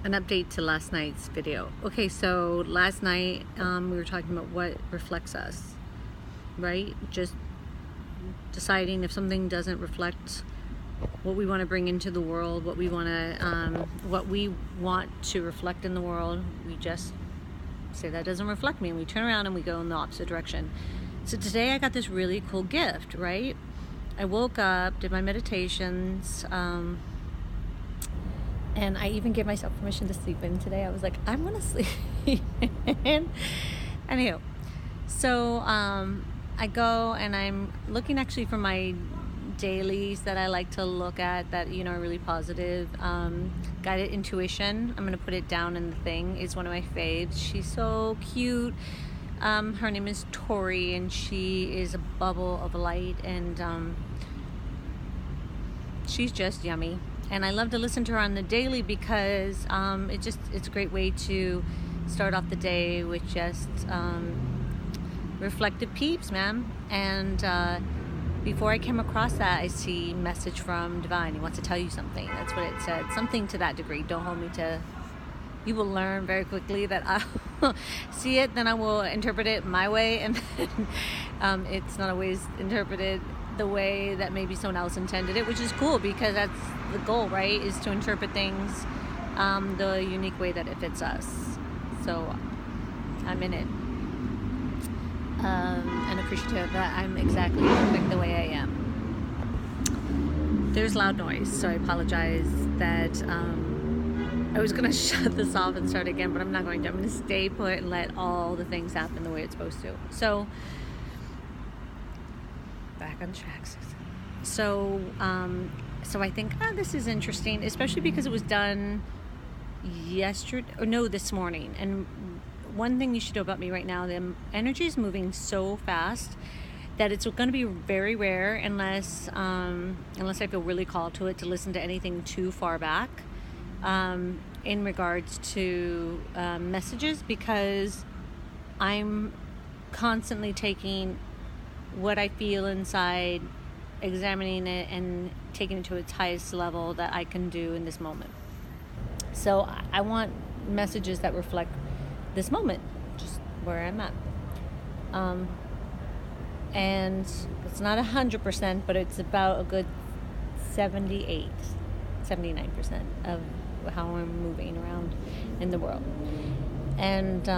an update to last night's video. Okay, so last night we were talking about what reflects us, right? Just deciding if something doesn't reflect what we want to bring into the world, what we want to reflect in the world, we just say that doesn't reflect me, and we turn around and we go in the opposite direction. So today I got this really cool gift, right? I woke up, did my meditations, and I even gave myself permission to sleep in today. I was like, I'm gonna sleep in. Anywho, so I go and I'm looking actually for my dailies that I like to look at that, are really positive. Guided intuition, I'm gonna put it down in the thing, is one of my faves. She's so cute. Her name is TORI, and she is a bubble of light, and she's just yummy. And I love to listen to her on the daily because it's a great way to start off the day with just reflective peeps, man. And before I came across that, I see message from Divine. He wants to tell you something. That's what it said. Something to that degree. Don't hold me to... You will learn very quickly that I'll see it, then I will interpret it my way, and then it's not always interpreted the way that maybe someone else intended it, which is cool because that's the goal, right? Is to interpret things the unique way that it fits us. So I'm in it. And appreciative that I'm exactly perfect the way I am. There's loud noise, so I apologize that I was going to shut this off and start again, but I'm not going to. I'm going to stay put and let all the things happen the way it's supposed to. So, back on tracks. So I think, this is interesting, especially because it was done this morning. And one thing you should know about me right now, the energy is moving so fast that it's going to be very rare unless I feel really called to it to listen to anything too far back in regards to messages, because I'm constantly taking what I feel inside, examining it, and taking it to its highest level that I can do in this moment. So I want messages that reflect this moment, just where I'm at. And it's not 100%, but it's about a good 79% of how I'm moving around in the world. And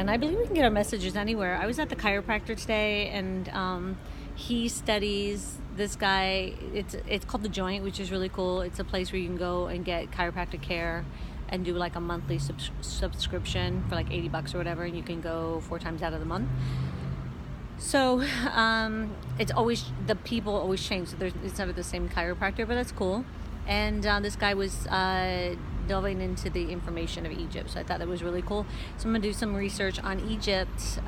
I believe we can get our messages anywhere. I was at the chiropractor today, and he studies this guy. It's called The Joint, which is really cool. It's a place where you can go and get chiropractic care and do like a monthly subscription for like $80 or whatever, and you can go 4 times out of the month. So it's always, the people always change, so it's never the same chiropractor, but that's cool. And this guy was delving into the information of Egypt, so I thought that was really cool. So I'm going to do some research on Egypt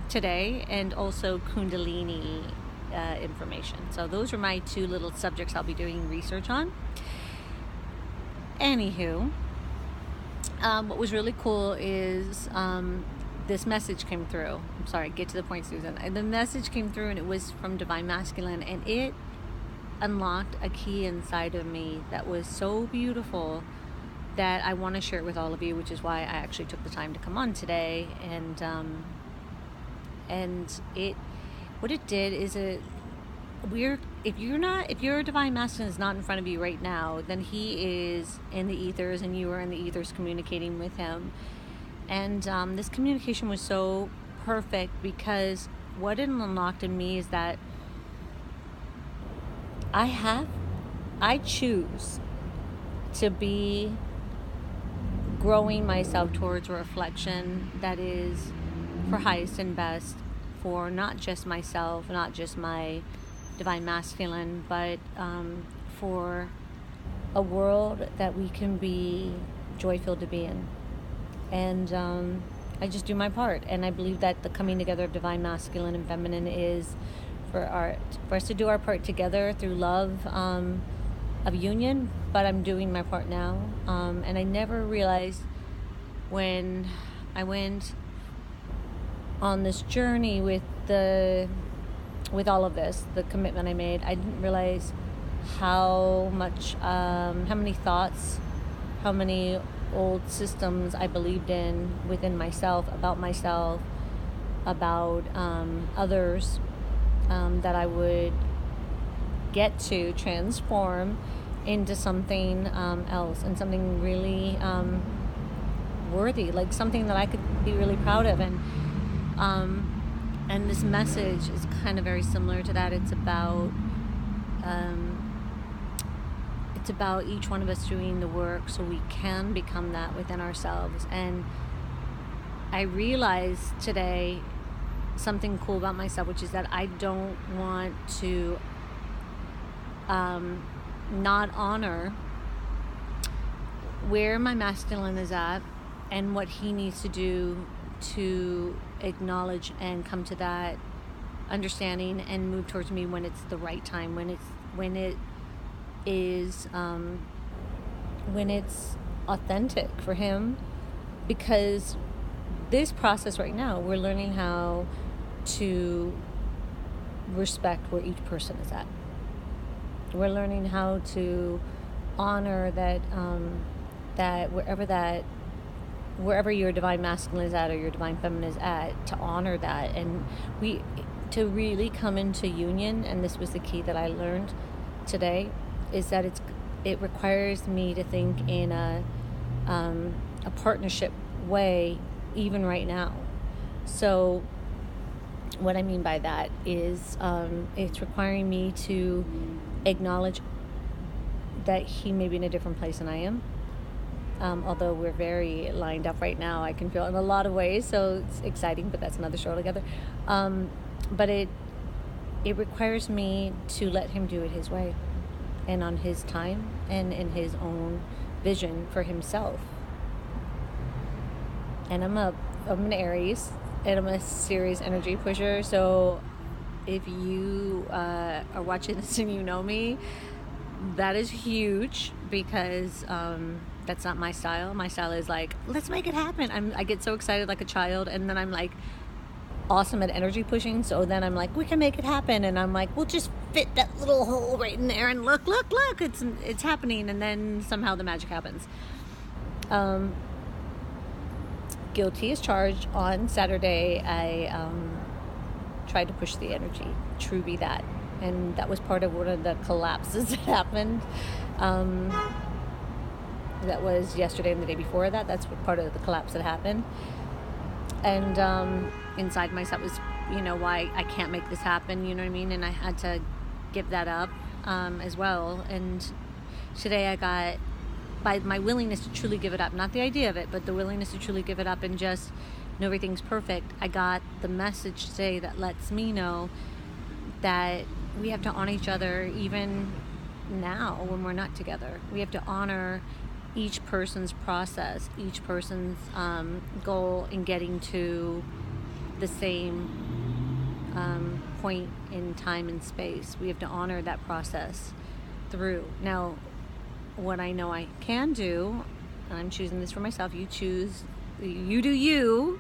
today, and also Kundalini information. So those are my 2 little subjects I'll be doing research on. Anywho, what was really cool is this message came through. I'm sorry, get to the point, Susan. The message came through, and it was from Divine Masculine, and it unlocked a key inside of me that was so beautiful that I want to share it with all of you, which is why I actually took the time to come on today. And what it did is if your Divine Masculine is not in front of you right now, then he is in the ethers, and you are in the ethers communicating with him. And this communication was so perfect because what it unlocked in me is that I choose to be growing myself towards a reflection that is for highest and best for not just myself, not just my Divine Masculine, but for a world that we can be joy-filled to be in. And I just do my part, and I believe that the coming together of Divine Masculine and Feminine is for us to do our part together through love of union. But I'm doing my part now, and I never realized when I went on this journey with all of this, the commitment I made, I didn't realize how many thoughts how many old systems I believed in within myself, about others, that I would get to transform into something else, and something really worthy, like something that I could be really proud of. And this message is kind of very similar to that. It's about each one of us doing the work so we can become that within ourselves. And I realized today something cool about myself, which is that I don't want to not honor where my masculine is at and what he needs to do to acknowledge and come to that understanding and move towards me when it's the right time, when it's authentic for him. Because this process right now, we're learning how to respect where each person is at. We're learning how to honor that wherever your divine masculine is at or your divine feminine is at, to honor that, and to really come into union. And this was the key that I learned today, is that it requires me to think in a partnership way, even right now. So what I mean by that is it's requiring me to acknowledge that he may be in a different place than I am. Although we're very lined up right now, I can feel it in a lot of ways, so it's exciting, but that's another show together. But it requires me to let him do it his way and on his time and in his own vision for himself. And I'm an Aries, and I'm a serious energy pusher. So if you are watching this and you know me, that is huge, because that's not my style. My style is like, let's make it happen. I get so excited like a child, and then I'm like awesome at energy pushing. So then I'm like, we can make it happen, and I'm like, we'll just fit that little hole right in there, and look, it's happening. And then somehow the magic happens. Guilty as charged. On Saturday, I tried to push the energy. True be that. And that was part of one of the collapses that happened. That was yesterday and the day before that. That's what part of the collapse that happened. And inside myself was, why I can't make this happen, you know what I mean? And I had to give that up as well. And today I got, by my willingness to truly give it up, not the idea of it, but the willingness to truly give it up and just know everything's perfect, I got the message today that lets me know that we have to honor each other even now when we're not together. We have to honor each person's process, each person's goal in getting to the same point in time and space. We have to honor that process through. Now, what I know I can do, and I'm choosing this for myself, you do you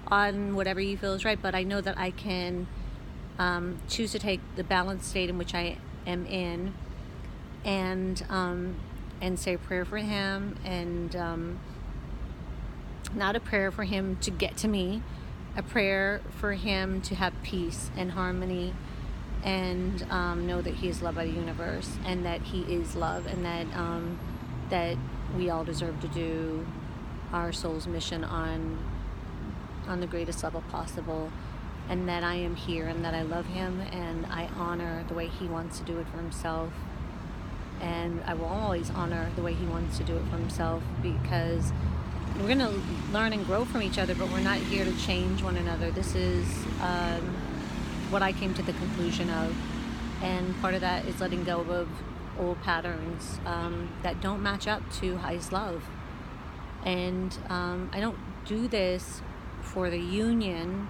on whatever you feel is right, but I know that I can choose to take the balanced state in which I am in, and say a prayer for him, and not a prayer for him to get to me, a prayer for him to have peace and harmony, and know that he is loved by the universe, and that he is love, and that we all deserve to do our soul's mission on the greatest level possible, and that I am here, and that I love him, and I honor the way he wants to do it for himself. And I will always honor the way he wants to do it for himself, because we're going to learn and grow from each other, but we're not here to change one another. This is what I came to the conclusion of. And part of that is letting go of old patterns that don't match up to highest love. And I don't do this for the union.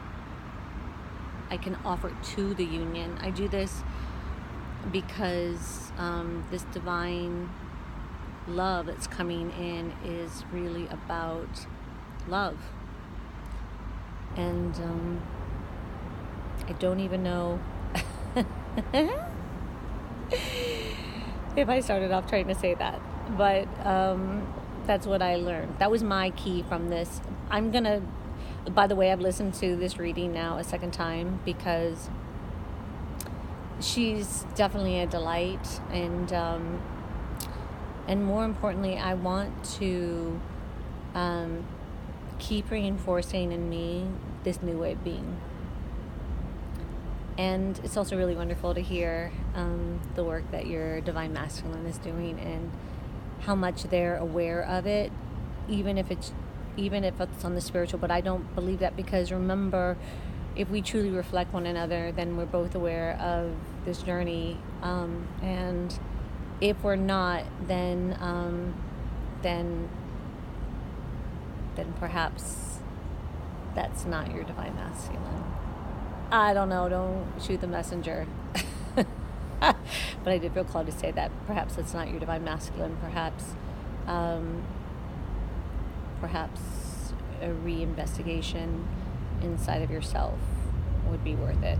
I can offer it to the union. I do this because this divine love that's coming in is really about love. And I don't even know if I started off trying to say that, but That's what I learned. That was my key from this. By the way, I've listened to this reading now a second time because she's definitely a delight, and more importantly, I want to keep reinforcing in me this new way of being. And it's also really wonderful to hear the work that your Divine Masculine is doing and how much they're aware of it, even if it's on the spiritual. But I don't believe that, because remember, if we truly reflect one another, then we're both aware of this journey. And if we're not, then perhaps that's not your Divine Masculine. I don't know. Don't shoot the messenger. But I did feel called to say that perhaps it's not your Divine Masculine. Perhaps a reinvestigation inside of yourself would be worth it.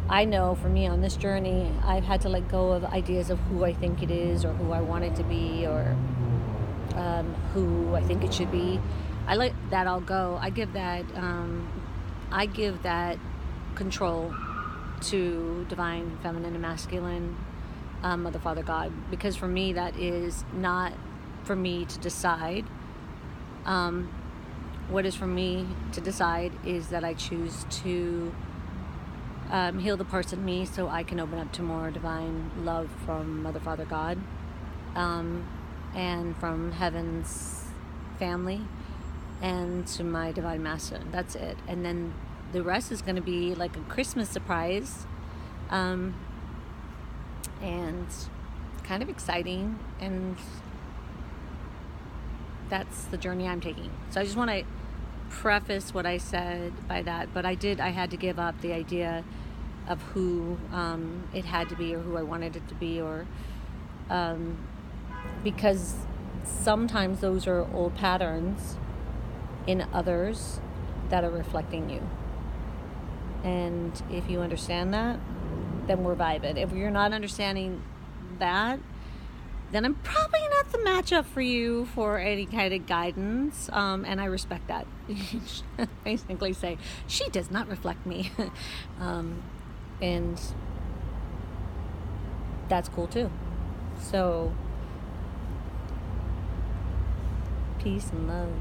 I know for me on this journey, I've had to let go of ideas of who I think it is, or who I want it to be, or who I think it should be. I let that all go. I give that control to Divine Feminine and Masculine, Mother, Father, God, because for me that is not for me to decide. What is for me to decide is that I choose to heal the parts of me so I can open up to more divine love from Mother, Father, God, and from Heaven's family, and to my Divine Masculine. That's it. And then the rest is going to be like a Christmas surprise, and kind of exciting, and that's the journey I'm taking. So I just want to preface what I said by that, but I had to give up the idea of who it had to be, or who I wanted it to be, or because sometimes those are old patterns in others that are reflecting you. And if you understand that, then we're vibing. If you're not understanding that, then I'm probably not the matchup for you for any kind of guidance. And I respect that. Basically say, she does not reflect me. And that's cool too. So, peace and love.